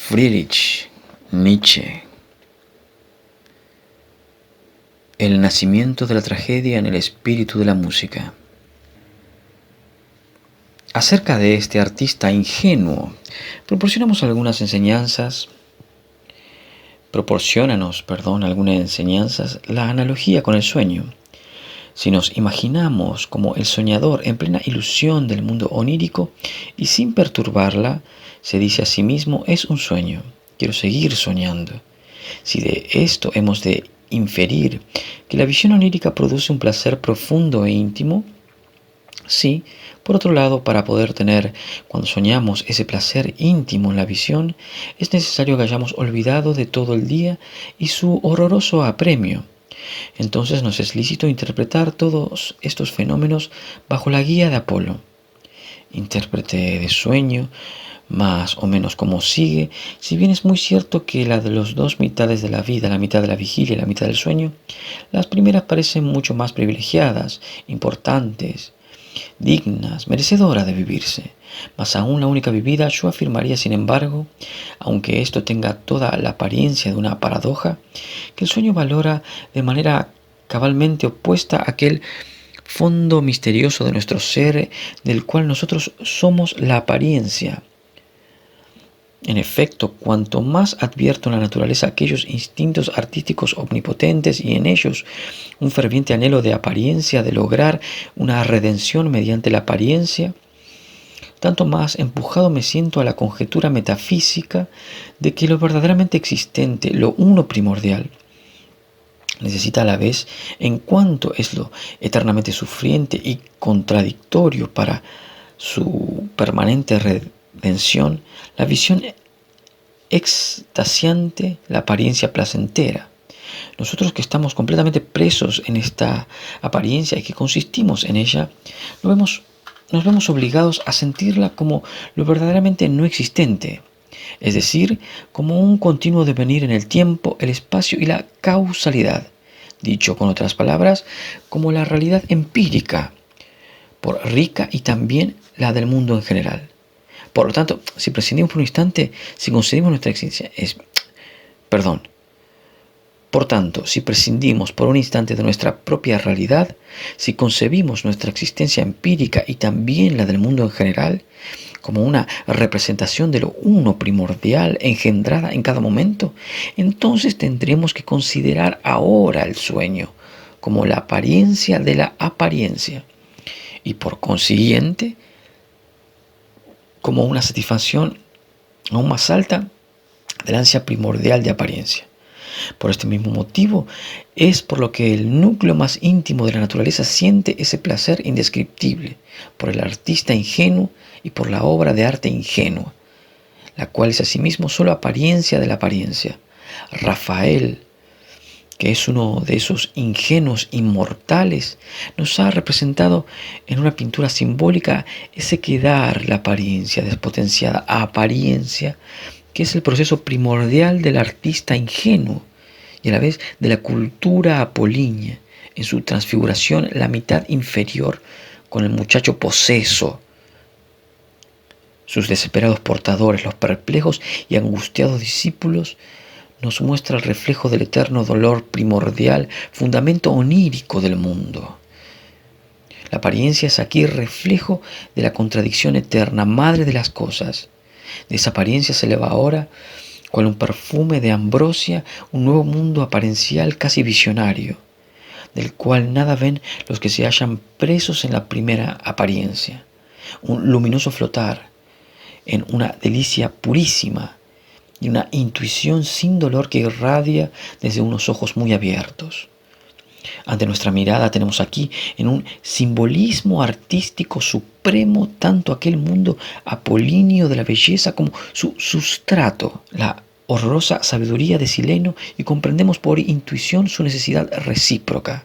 Friedrich Nietzsche. El nacimiento de la tragedia en el espíritu de la música. Acerca de este artista ingenuo, proporcionanos algunas enseñanzas, la analogía con el sueño. Si nos imaginamos como el soñador en plena ilusión del mundo onírico y sin perturbarla, se dice a sí mismo, es un sueño, quiero seguir soñando. Si de esto hemos de inferir que la visión onírica produce un placer profundo e íntimo, sí, por otro lado, para poder tener, cuando soñamos, ese placer íntimo en la visión, es necesario que hayamos olvidado de todo el día y su horroroso apremio. Entonces nos es lícito interpretar todos estos fenómenos bajo la guía de Apolo, intérprete de sueño, más o menos como sigue, si bien es muy cierto que la de las dos mitades de la vida, la mitad de la vigilia y la mitad del sueño, las primeras parecen mucho más privilegiadas, importantes, dignas, merecedoras de vivirse. Mas aún la única vivida, yo afirmaría, sin embargo, aunque esto tenga toda la apariencia de una paradoja, que el sueño valora de manera cabalmente opuesta a aquel fondo misterioso de nuestro ser, del cual nosotros somos la apariencia. En efecto, cuanto más advierto en la naturaleza aquellos instintos artísticos omnipotentes y en ellos un ferviente anhelo de apariencia, de lograr una redención mediante la apariencia, tanto más empujado me siento a la conjetura metafísica de que lo verdaderamente existente, lo uno primordial, necesita a la vez, en cuanto es lo eternamente sufriente y contradictorio para su permanente redención, la visión extasiante, la apariencia placentera. Nosotros que estamos completamente presos en esta apariencia y que consistimos en ella, nos vemos obligados a sentirla como lo verdaderamente no existente, es decir, como un continuo devenir en el tiempo, el espacio y la causalidad. Dicho con otras palabras, como la realidad empírica, por rica y también la del mundo en general. Por lo tanto, si prescindimos por un instante, si concedimos nuestra existencia, Por tanto, si prescindimos por un instante de nuestra propia realidad, si concebimos nuestra existencia empírica y también la del mundo en general, como una representación de lo uno primordial engendrada en cada momento, entonces tendremos que considerar ahora el sueño como la apariencia de la apariencia y por consiguiente como una satisfacción aún más alta de la ansia primordial de apariencia. Por este mismo motivo es por lo que el núcleo más íntimo de la naturaleza siente ese placer indescriptible por el artista ingenuo y por la obra de arte ingenua, la cual es asimismo solo apariencia de la apariencia. Rafael, que es uno de esos ingenuos inmortales, nos ha representado en una pintura simbólica ese quedar la apariencia despotenciada a apariencia, que es el proceso primordial del artista ingenuo y a la vez de la cultura apolínea, en su transfiguración la mitad inferior con el muchacho poseso, sus desesperados portadores, los perplejos y angustiados discípulos, nos muestra el reflejo del eterno dolor primordial, fundamento onírico del mundo. La apariencia es aquí reflejo de la contradicción eterna, madre de las cosas. De esa apariencia se eleva ahora, cual un perfume de ambrosia, un nuevo mundo aparencial casi visionario, del cual nada ven los que se hallan presos en la primera apariencia. Un luminoso flotar en una delicia purísima y una intuición sin dolor que irradia desde unos ojos muy abiertos. Ante nuestra mirada tenemos aquí en un simbolismo artístico supremo tanto aquel mundo apolíneo de la belleza como su sustrato, la horrorosa sabiduría de Sileno, y comprendemos por intuición su necesidad recíproca.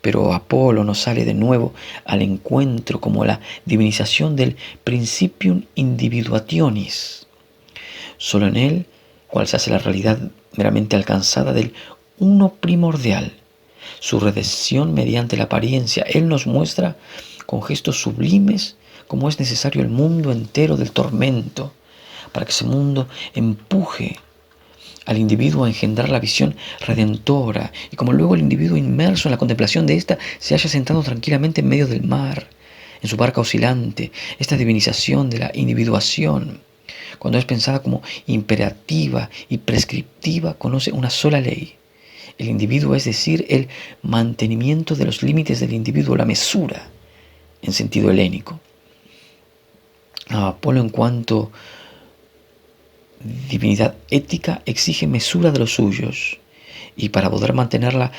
Pero Apolo nos sale de nuevo al encuentro como la divinización del principium individuationis. Solo en él, cual se hace la realidad meramente alcanzada del uno primordial, su redención mediante la apariencia, él nos muestra con gestos sublimes cómo es necesario el mundo entero del tormento, para que ese mundo empuje al individuo a engendrar la visión redentora, y como luego el individuo inmerso en la contemplación de ésta se haya sentado tranquilamente en medio del mar, en su barca oscilante, esta divinización de la individuación, cuando es pensada como imperativa y prescriptiva, conoce una sola ley: el individuo, es decir, el mantenimiento de los límites del individuo, la mesura en sentido helénico. Apolo, en cuanto divinidad ética, exige mesura de los suyos, y para poder mantenerla,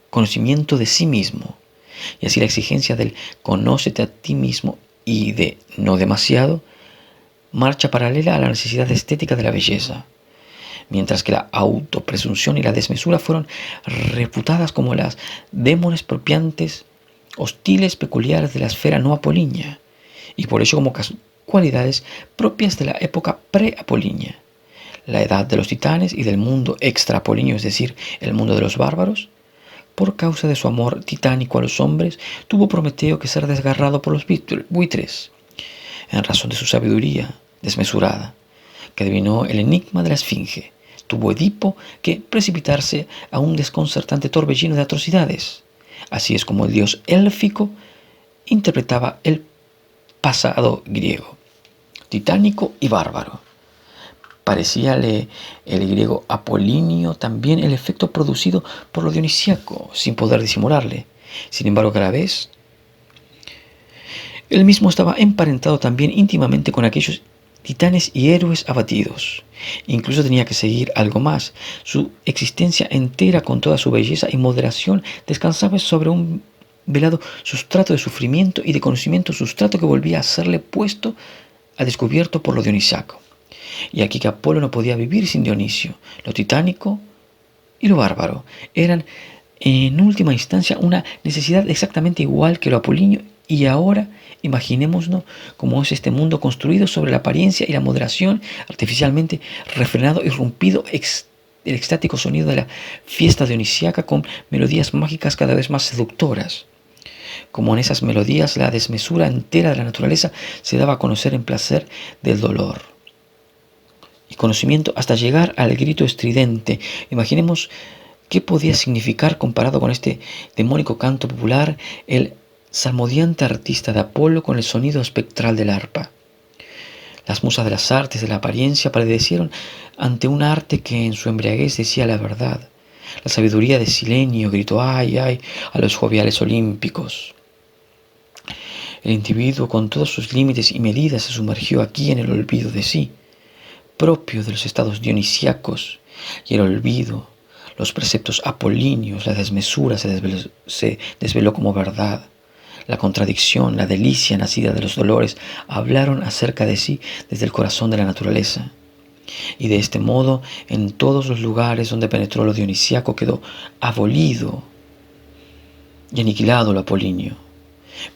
conocimiento de sí mismo, y así la exigencia del conócete a ti mismo y de no demasiado marcha paralela a la necesidad estética de la belleza, mientras que la autopresunción y la desmesura fueron reputadas como las démones propiantes, hostiles, peculiares de la esfera no apolínea, y por ello como cualidades propias de la época pre-apolínea, la edad de los titanes y del mundo extra-apolíneo, es decir, el mundo de los bárbaros. Por causa de su amor titánico a los hombres, tuvo Prometeo que ser desgarrado por los buitres, en razón de su sabiduría desmesurada, que adivinó el enigma de la esfinge. Tuvo Edipo que precipitarse a un desconcertante torbellino de atrocidades. Así es como el dios élfico interpretaba el pasado griego, titánico y bárbaro. Parecíale el griego apolíneo también el efecto producido por lo dionisíaco, sin poder disimularle. Sin embargo, cada vez él mismo estaba emparentado también íntimamente con aquellos titanes y héroes abatidos. Incluso tenía que seguir algo más. Su existencia entera, con toda su belleza y moderación, descansaba sobre un velado sustrato de sufrimiento y de conocimiento, sustrato que volvía a serle puesto a descubierto por lo dionisíaco. Y aquí que Apolo no podía vivir sin Dionisio. Lo titánico y lo bárbaro eran, en última instancia, una necesidad exactamente igual que lo apolíneo. Y ahora imaginémonos cómo es este mundo construido sobre la apariencia y la moderación, artificialmente refrenado y rompido el extático sonido de la fiesta dionisíaca con melodías mágicas cada vez más seductoras. Como en esas melodías la desmesura entera de la naturaleza se daba a conocer en placer del dolor y conocimiento hasta llegar al grito estridente. Imaginemos qué podía significar, comparado con este demónico canto popular, el salmodiante artista de Apolo con el sonido espectral del arpa. Las musas de las artes de la apariencia palidecieron ante un arte que en su embriaguez decía la verdad. La sabiduría de Silenio gritó ¡ay, ay! A los joviales olímpicos. El individuo, con todos sus límites y medidas, se sumergió aquí en el olvido de sí, propio de los estados dionisíacos, y el olvido, los preceptos apolíneos, la desmesura se desveló como verdad. La contradicción, la delicia nacida de los dolores, hablaron acerca de sí desde el corazón de la naturaleza. Y de este modo, en todos los lugares donde penetró lo dionisíaco, quedó abolido y aniquilado lo apolíneo.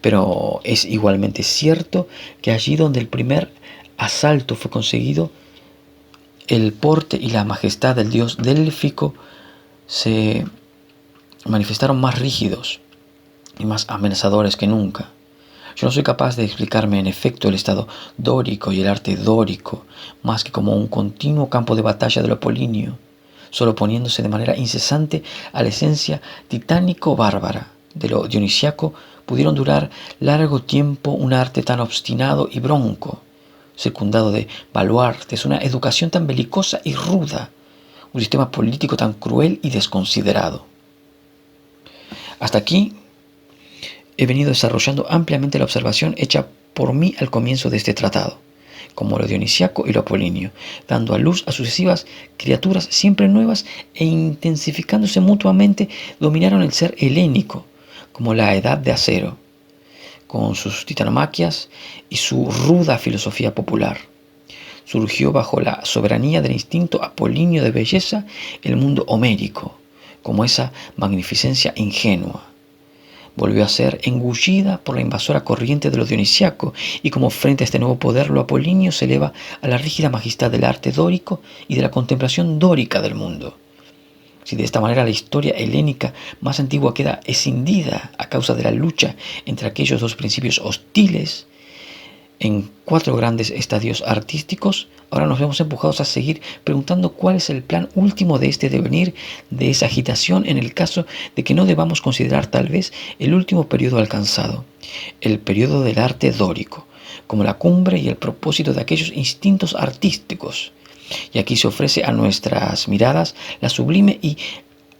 Pero es igualmente cierto que allí donde el primer asalto fue conseguido, el porte y la majestad del dios délfico se manifestaron más rígidos y más amenazadores que nunca. Yo no soy capaz de explicarme en efecto el estado dórico y el arte dórico más que como un continuo campo de batalla de lo apolíneo, solo oponiéndose de manera incesante a la esencia titánico-bárbara de lo dionisíaco. Pudieron durar largo tiempo un arte tan obstinado y bronco, circundado de baluartes, una educación tan belicosa y ruda, un sistema político tan cruel y desconsiderado. Hasta aquí he venido desarrollando ampliamente la observación hecha por mí al comienzo de este tratado, como lo dionisíaco y lo apolíneo, dando a luz a sucesivas criaturas siempre nuevas e intensificándose mutuamente, dominaron el ser helénico, como la edad de acero, con sus titanomaquias y su ruda filosofía popular. Surgió bajo la soberanía del instinto apolíneo de belleza el mundo homérico, como esa magnificencia ingenua. Volvió a ser engullida por la invasora corriente de lo dionisíaco, y como frente a este nuevo poder, lo apolíneo se eleva a la rígida majestad del arte dórico y de la contemplación dórica del mundo. Si de esta manera la historia helénica más antigua queda escindida a causa de la lucha entre aquellos dos principios hostiles, en 4 grandes estadios artísticos, ahora nos vemos empujados a seguir preguntando cuál es el plan último de este devenir, de esa agitación, en el caso de que no debamos considerar tal vez el último periodo alcanzado, el periodo del arte dórico, como la cumbre y el propósito de aquellos instintos artísticos. Y aquí se ofrece a nuestras miradas la sublime y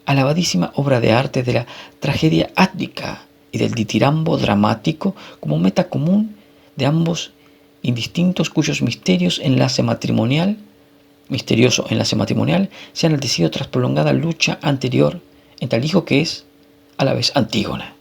alabadísima obra de arte de la tragedia áttica y del ditirambo dramático como meta común de ambos indistintos, cuyos misterioso enlace matrimonial se ha enaltecido tras prolongada lucha anterior entre el hijo que es a la vez Antígona.